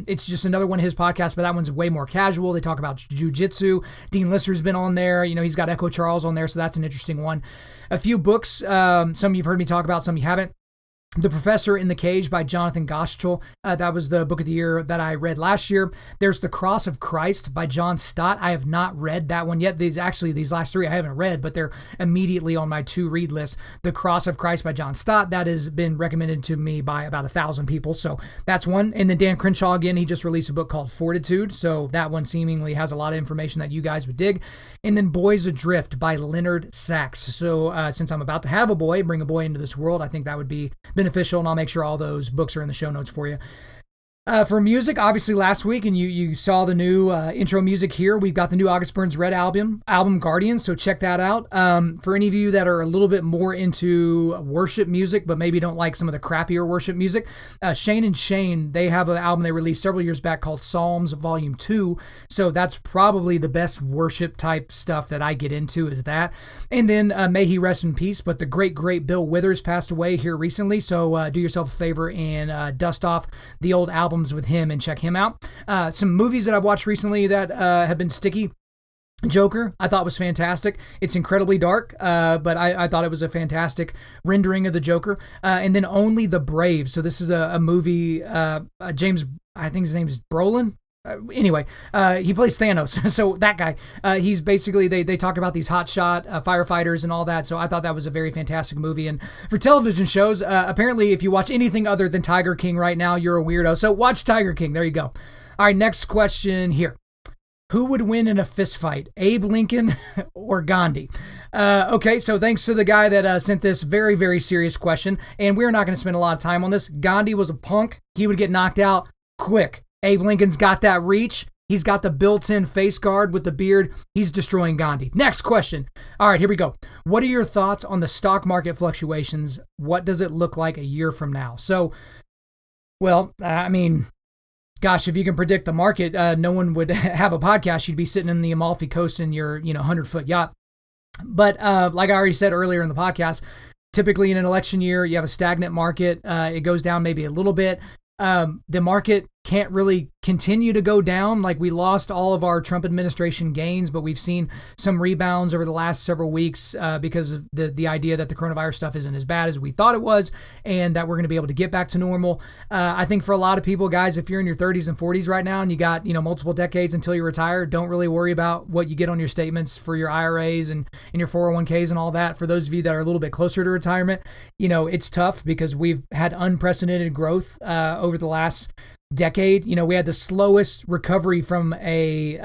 it's just another one of his podcasts, but that one's way more casual. They talk about jiu-jitsu. Dean Lister's been on there. He's got Echo Charles on there, so that's an interesting one. A few books, some you've heard me talk about, some you haven't. The Professor in the Cage by Jonathan Gospel. That was the book of the year that I read last year. There's The Cross of Christ by John Stott. I have not read that one yet. These last three I haven't read, but they're immediately on my to-read list. The Cross of Christ by John Stott. That has been recommended to me by about 1,000 people. So that's one. And then Dan Crenshaw, again, he just released a book called Fortitude. So that one seemingly has a lot of information that you guys would dig. And then Boys Adrift by Leonard Sachs. So since I'm about to have a boy, bring a boy into this world, I think that would be beneficial, and I'll make sure all those books are in the show notes for you. For music, obviously last week, and you saw the new intro music here, we've got the new August Burns Red album Guardians, so check that out. For any of you that are a little bit more into worship music, but maybe don't like some of the crappier worship music, Shane and Shane, they have an album they released several years back called Psalms Volume 2, so that's probably the best worship type stuff that I get into is that. And then may he rest in peace, but the great Bill Withers passed away here recently, so do yourself a favor and dust off the old album with him and check him out. Some movies that I've watched recently that have been sticky. Joker, I thought was fantastic. It's incredibly dark, but I thought it was a fantastic rendering of the Joker. And then Only the Brave. So this is a movie, James, I think his name is Brolin. Anyway, he plays Thanos. So that guy, he's basically, they talk about these hotshot firefighters and all that. So I thought that was a very fantastic movie. And for television shows, apparently if you watch anything other than Tiger King right now, you're a weirdo. So watch Tiger King. There you go. All right, next question here. Who would win in a fist fight, Abe Lincoln or Gandhi? Okay, so thanks to the guy that sent this very, very serious question. And we're not going to spend a lot of time on this. Gandhi was a punk. He would get knocked out quick. Abe Lincoln's got that reach. He's got the built-in face guard with the beard. He's destroying Gandhi. Next question. All right, here we go. What are your thoughts on the stock market fluctuations? What does it look like a year from now? So, well, gosh, if you can predict the market, no one would have a podcast. You'd be sitting in the Amalfi Coast in your 100-foot yacht. But like I already said earlier in the podcast, typically in an election year, you have a stagnant market. It goes down maybe a little bit. The market can't really continue to go down. Like, we lost all of our Trump administration gains, but we've seen some rebounds over the last several weeks because of the idea that the coronavirus stuff isn't as bad as we thought it was, and that we're going to be able to get back to normal. I think for a lot of people, guys, if you're in your 30s and 40s right now and you got, multiple decades until you retire, don't really worry about what you get on your statements for your IRAs and your 401ks and all that. For those of you that are a little bit closer to retirement, it's tough because we've had unprecedented growth over the last decade. We had the slowest recovery from a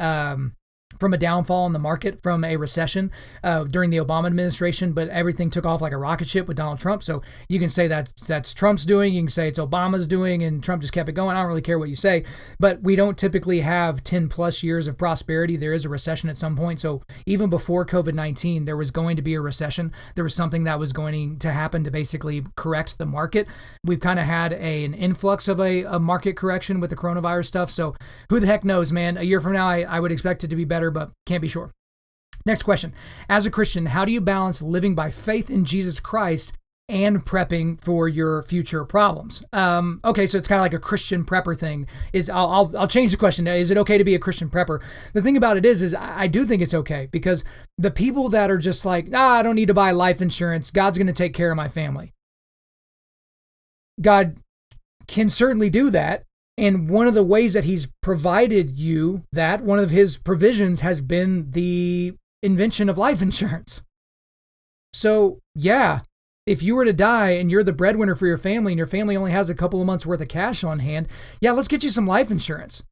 downfall in the market, from a recession during the Obama administration, but everything took off like a rocket ship with Donald Trump. So you can say that that's Trump's doing, you can say it's Obama's doing, and Trump just kept it going. I don't really care what you say, but we don't typically have 10 plus years of prosperity. There is a recession at some point. So even before COVID-19, there was going to be a recession. There was something that was going to happen to basically correct the market. We've kind of had an influx of a market correction with the coronavirus stuff. So who the heck knows, man? A year from now, I would expect it to be better, but can't be sure. Next question. As a Christian, how do you balance living by faith in Jesus Christ and prepping for your future problems? Okay, so it's kind of like a Christian prepper thing. I'll change the question. Is it okay to be a Christian prepper? The thing about it is I do think it's okay, because the people that are just like, I don't need to buy life insurance, God's going to take care of my family. God can certainly do that. And one of the ways that he's provided you that, one of his provisions has been the invention of life insurance. So yeah, if you were to die and you're the breadwinner for your family and your family only has a couple of months worth of cash on hand, yeah, let's get you some life insurance.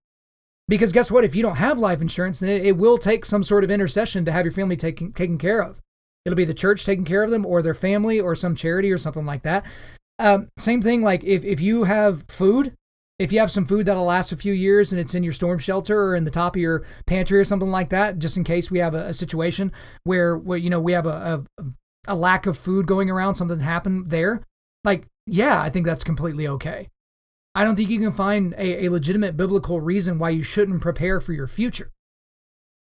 Because guess what? If you don't have life insurance, then it will take some sort of intercession to have your family taken care of. It'll be the church taking care of them, or their family, or some charity or something like that. Same thing, like if you have food, if you have some food that'll last a few years and it's in your storm shelter or in the top of your pantry or something like that, just in case we have a situation where we have a lack of food going around, something happened there, like, yeah, I think that's completely okay. I don't think you can find a legitimate biblical reason why you shouldn't prepare for your future.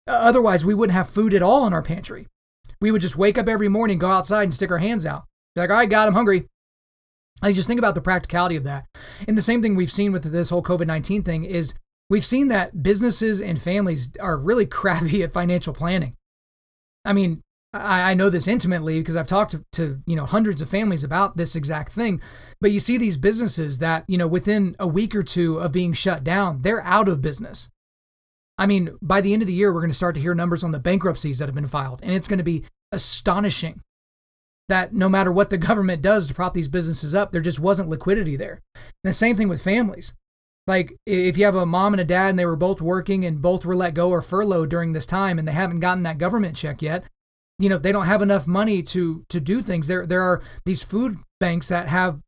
Otherwise, we wouldn't have food at all in our pantry. We would just wake up every morning, go outside and stick our hands out. Be like, all right, God, I'm hungry. I just think about the practicality of that. And the same thing we've seen with this whole COVID-19 thing is we've seen that businesses and families are really crappy at financial planning. I mean, I know this intimately because I've talked to hundreds of families about this exact thing. But you see these businesses that, within a week or two of being shut down, they're out of business. I mean, by the end of the year, we're going to start to hear numbers on the bankruptcies that have been filed. And it's going to be astonishing that no matter what the government does to prop these businesses up, there just wasn't liquidity there. And the same thing with families. Like, if you have a mom and a dad and they were both working and both were let go or furloughed during this time and they haven't gotten that government check yet, they don't have enough money to do things. There are these food banks that have,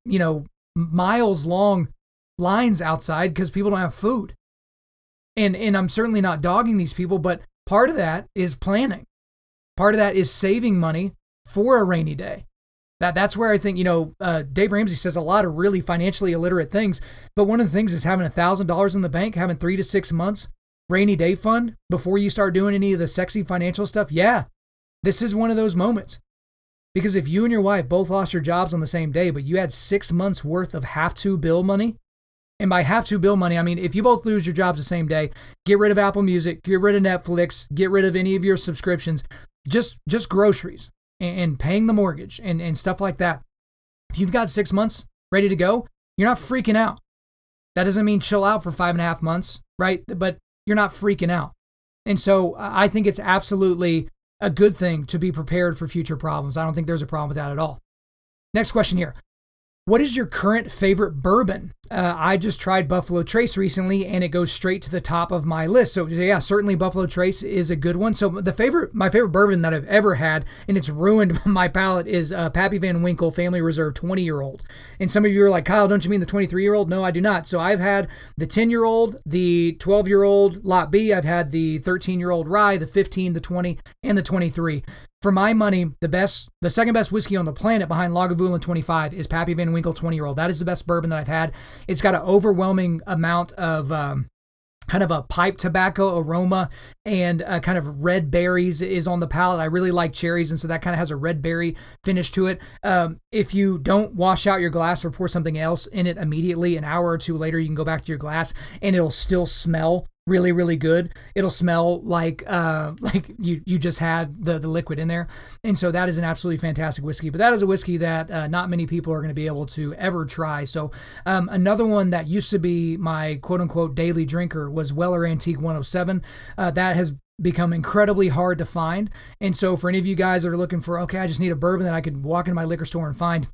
miles long lines outside because people don't have food. And I'm certainly not dogging these people, but part of that is planning. Part of that is saving money for a rainy day. That's where I think, Dave Ramsey says a lot of really financially illiterate things. But one of the things is having $1,000 in the bank, having 3 to 6 months rainy day fund before you start doing any of the sexy financial stuff. Yeah, this is one of those moments. Because if you and your wife both lost your jobs on the same day, but you had 6 months worth of have to bill money, and by have to bill money, I mean, if you both lose your jobs the same day, get rid of Apple Music, get rid of Netflix, get rid of any of your subscriptions, just groceries and paying the mortgage and stuff like that. If you've got 6 months ready to go, you're not freaking out. That doesn't mean chill out for 5.5 months, right? But you're not freaking out. And so I think it's absolutely a good thing to be prepared for future problems. I don't think there's a problem with that at all. Next question here. What is your current favorite bourbon? I just tried Buffalo Trace recently, and it goes straight to the top of my list. So yeah, certainly Buffalo Trace is a good one. So my favorite bourbon that I've ever had, and it's ruined my palate, is Pappy Van Winkle Family Reserve 20-year-old. And some of you are like, Kyle, don't you mean the 23-year-old? No, I do not. So I've had the 10-year-old, the 12-year-old Lot B. I've had the 13-year-old Rye, the 15, the 20, and the 23. For my money, the second best whiskey on the planet behind Lagavulin 25 is Pappy Van Winkle 20-year-old. That is the best bourbon that I've had. It's got an overwhelming amount of kind of a pipe tobacco aroma, and kind of red berries is on the palate. I really like cherries, and so that kind of has a red berry finish to it. If you don't wash out your glass or pour something else in it immediately, an hour or two later, you can go back to your glass and it'll still smell really, really good. It'll smell like you just had the liquid in there. And so that is an absolutely fantastic whiskey. But that is a whiskey that not many people are going to be able to ever try. So another one that used to be my quote unquote daily drinker was Weller Antique 107. That has become incredibly hard to find. And so for any of you guys that are looking for, okay, I just need a bourbon that I can walk into my liquor store and find,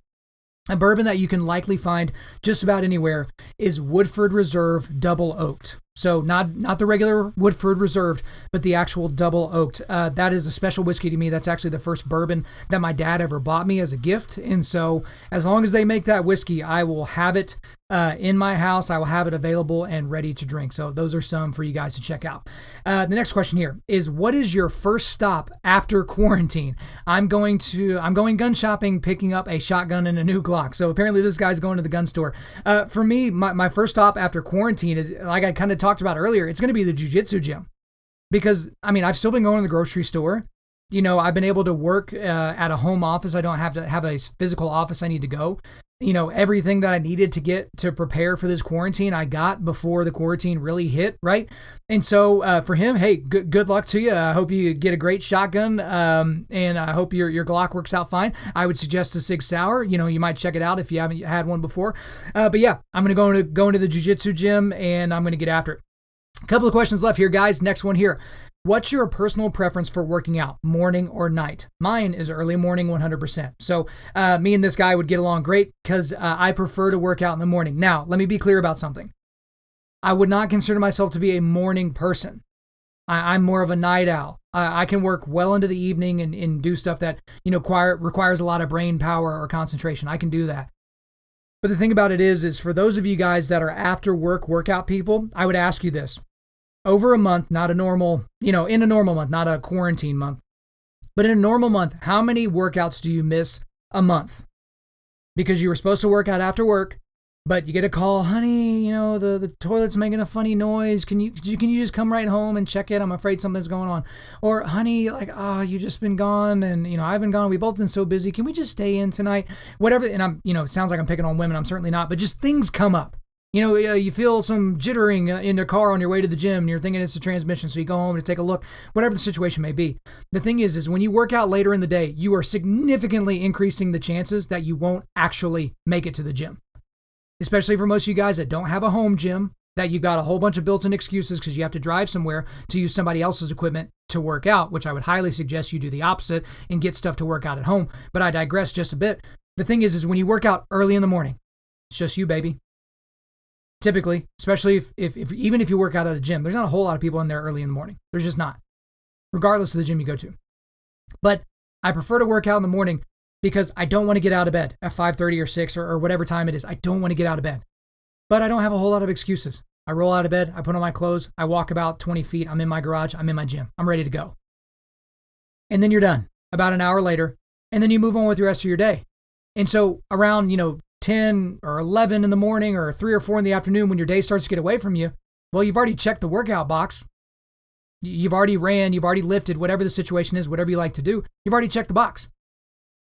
a bourbon that you can likely find just about anywhere is Woodford Reserve Double Oaked. So not the regular Woodford Reserved, but the actual double oaked. That is a special whiskey to me. That's actually the first bourbon that my dad ever bought me as a gift. And so as long as they make that whiskey, I will have it in my house. I will have it available and ready to drink. So those are some for you guys to check out. The next question here is, what is your first stop after quarantine? I'm going gun shopping, picking up a shotgun and a new Glock. So apparently this guy's going to the gun store. For me, my first stop after quarantine is, like I kind of talked about earlier, it's going to be the jiu-jitsu gym, because I've still been going to the grocery store. I've been able to work at a home office. I don't have to have a physical office I need to go. Everything that I needed to get to prepare for this quarantine, I got before the quarantine really hit, right? And so for him, hey, good luck to you. I hope you get a great shotgun, and I hope your Glock works out fine. I would suggest the Sig Sauer. You might check it out if you haven't had one before. But yeah, I'm going to go into the jiu-jitsu gym, and I'm going to get after it. A couple of questions left here, guys. Next one here. What's your personal preference for working out, morning or night? Mine is early morning, 100%. So me and this guy would get along great because I prefer to work out in the morning. Now, let me be clear about something. I would not consider myself to be a morning person. I'm more of a night owl. I can work well into the evening and do stuff that requires a lot of brain power or concentration. I can do that. But the thing about it is for those of you guys that are after work workout people, I would ask you this. Over a month, not a normal, in a normal month, not a quarantine month, but in a normal month, how many workouts do you miss a month? Because you were supposed to work out after work, but you get a call, honey, the toilet's making a funny noise. Can you just come right home and check it? I'm afraid something's going on. Or honey, you just been gone, and I've been gone. We've both been so busy. Can we just stay in tonight? Whatever. And I'm, it sounds like I'm picking on women. I'm certainly not, but just things come up. You feel some jittering in the car on your way to the gym, and you're thinking it's the transmission, so you go home to take a look, whatever the situation may be. The thing is when you work out later in the day, you are significantly increasing the chances that you won't actually make it to the gym. Especially for most of you guys that don't have a home gym, that you got a whole bunch of built-in excuses because you have to drive somewhere to use somebody else's equipment to work out, which I would highly suggest you do the opposite and get stuff to work out at home. But I digress just a bit. The thing is when you work out early in the morning, it's just you, baby. Typically, especially if even if you work out at a gym, there's not a whole lot of people in there early in the morning. There's just not, regardless of the gym you go to. But I prefer to work out in the morning because I don't want to get out of bed at 5:30 or 6 or whatever time it is. I don't want to get out of bed. But I don't have a whole lot of excuses. I roll out of bed, I put on my clothes, I walk about 20 feet, I'm in my garage, I'm in my gym, I'm ready to go. And then you're done about an hour later, and then you move on with the rest of your day. And so around, 10 or 11 in the morning or 3 or 4 in the afternoon, when your day starts to get away from you, well, you've already checked the workout box. You've already ran, you've already lifted, whatever the situation is, whatever you like to do, you've already checked the box.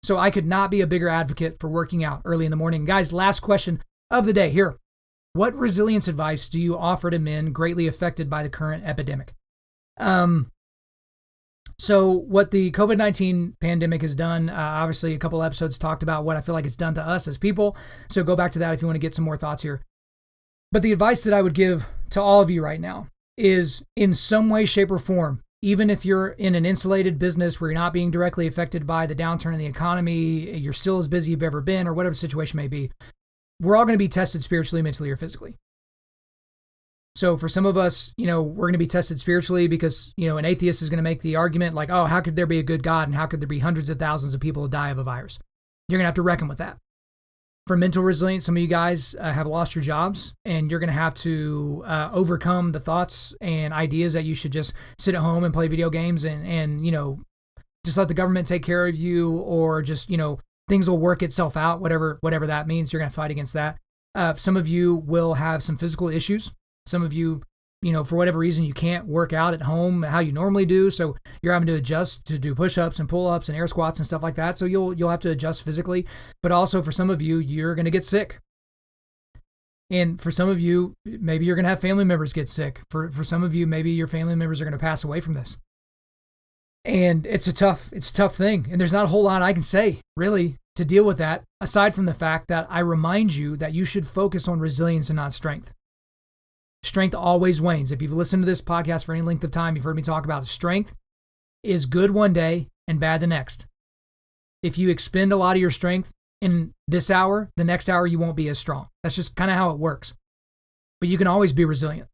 So I could not be a bigger advocate for working out early in the morning. Guys, last question of the day here. What resilience advice do you offer to men greatly affected by the current epidemic? So what the COVID-19 pandemic has done, obviously a couple episodes talked about what I feel like it's done to us as people. So go back to that if you want to get some more thoughts here. But the advice that I would give to all of you right now is, in some way, shape, or form, even if you're in an insulated business where you're not being directly affected by the downturn in the economy, you're still as busy as you've ever been, or whatever the situation may be, we're all going to be tested spiritually, mentally, or physically. So for some of us, we're going to be tested spiritually because, an atheist is going to make the argument like, oh, how could there be a good God and how could there be hundreds of thousands of people who die of a virus? You're going to have to reckon with that. For mental resilience, some of you guys have lost your jobs, and you're going to have to overcome the thoughts and ideas that you should just sit at home and play video games and just let the government take care of you, or just, things will work itself out, whatever that means. You're going to fight against that. Some of you will have some physical issues. Some of you for whatever reason, you can't work out at home how you normally do. So you're having to adjust to do push-ups and pull-ups and air squats and stuff like that. So you'll have to adjust physically. But also for some of you, you're going to get sick. And for some of you, maybe you're going to have family members get sick. For some of you, maybe your family members are going to pass away from this. And it's a tough thing. And there's not a whole lot I can say, really, to deal with that, aside from the fact that I remind you that you should focus on resilience and not strength. Strength always wanes. If you've listened to this podcast for any length of time, you've heard me talk about it. Strength is good one day and bad the next. If you expend a lot of your strength in this hour, the next hour you won't be as strong. That's just kind of how it works. But you can always be resilient.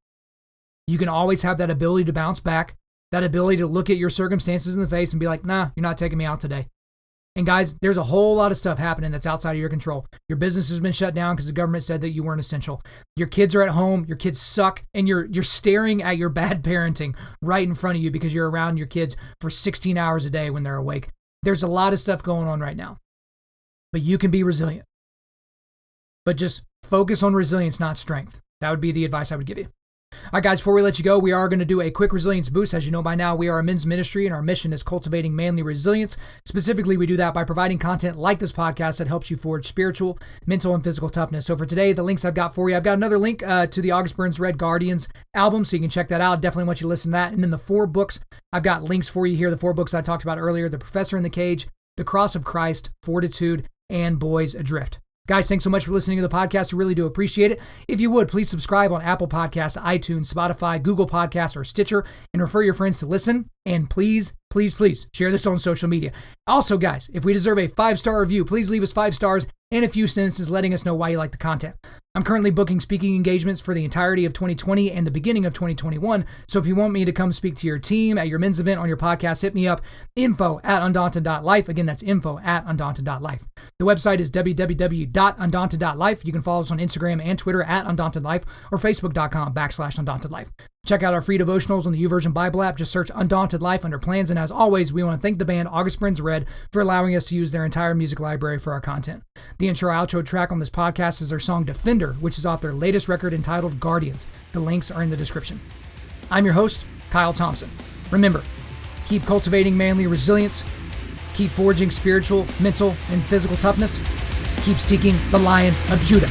You can always have that ability to bounce back, that ability to look at your circumstances in the face and be like, nah, you're not taking me out today. And guys, there's a whole lot of stuff happening that's outside of your control. Your business has been shut down because the government said that you weren't essential. Your kids are at home, your kids suck, and you're staring at your bad parenting right in front of you because you're around your kids for 16 hours a day when they're awake. There's a lot of stuff going on right now. But you can be resilient. But just focus on resilience, not strength. That would be the advice I would give you. All right, guys, before we let you go, we are going to do a quick resilience boost. As you know by now, we are a men's ministry, and our mission is cultivating manly resilience. Specifically, we do that by providing content like this podcast that helps you forge spiritual, mental, and physical toughness. So for today, the links I've got for you, I've got another link to the August Burns Red Guardians album, so you can check that out. Definitely want you to listen to that. And then the 4 books, I've got links for you here. The 4 books I talked about earlier, The Professor in the Cage, The Cross of Christ, Fortitude, and Boys Adrift. Guys, thanks so much for listening to the podcast. I really do appreciate it. If you would, please subscribe on Apple Podcasts, iTunes, Spotify, Google Podcasts, or Stitcher, and refer your friends to listen. And please, please, please share this on social media. Also, guys, if we deserve a 5-star review, please leave us 5 stars and a few sentences letting us know why you like the content. I'm currently booking speaking engagements for the entirety of 2020 and the beginning of 2021. So if you want me to come speak to your team at your men's event on your podcast, hit me up, info@Undaunted.Life. Again, that's info@Undaunted.Life. The website is www.Undaunted.Life. You can follow us on Instagram and Twitter @Undaunted.Life or Facebook.com/Undaunted.Life. Check out our free devotionals on the YouVersion Bible app. Just search Undaunted Life under plans. And as always, we want to thank the band August Burns Red for allowing us to use their entire music library for our content. The intro-outro track on this podcast is their song Defender, which is off their latest record entitled Guardians. The links are in the description. I'm your host, Kyle Thompson. Remember, keep cultivating manly resilience, keep forging spiritual, mental, and physical toughness, keep seeking the Lion of Judah.